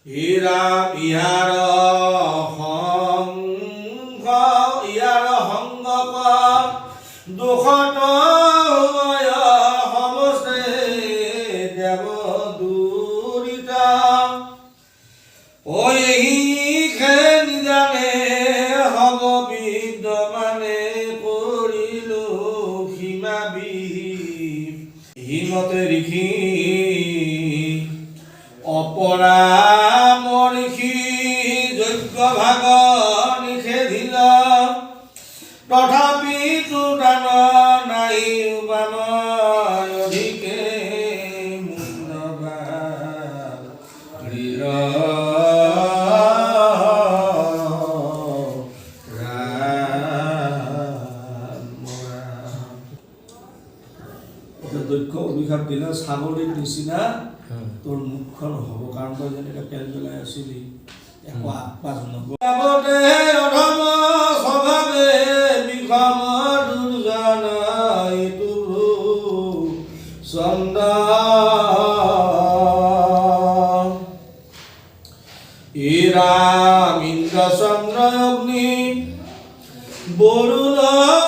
হীৰা ইয়াৰ সংগ দুখত সমস্তে দেৱ দুৰিতা খে নিজানে হব বিদ্যমানে কৰিলো সীমা হিমতে ঋষি অপৰামৰ্ষি যজ্ঞ ভাগ নিষেধিল তথাপি দান নাই উপান অধিকে মুণ্ডবাদ দক্ষ অভিশাপ দিলে ছাগলীৰ নিচিনা তোৰ মুখখন হ'ব কাৰণ তই যেনেকৈ পেল পেলাই আছিলি একো আপাজ নগতে অধম স্বভাৱে বিষম দুৰ্জন এইটো চন্দ ৰাম ইন্দ্ৰ চন্দ্ৰ অগ্নি বৰুণ